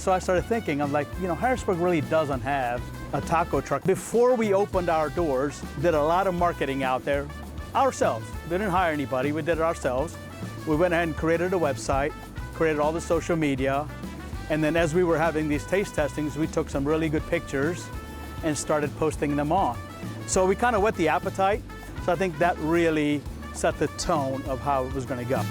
so I started thinking, I'm like, Harrisburg really doesn't have a taco truck. Before we opened our doors, did a lot of marketing out there ourselves. We didn't hire anybody, we did it ourselves. We went ahead and created a website, created all the social media, and then as we were having these taste testings, we took some really good pictures and started posting them on. So we kind of whet the appetite, so I think that really set the tone of how it was going to go.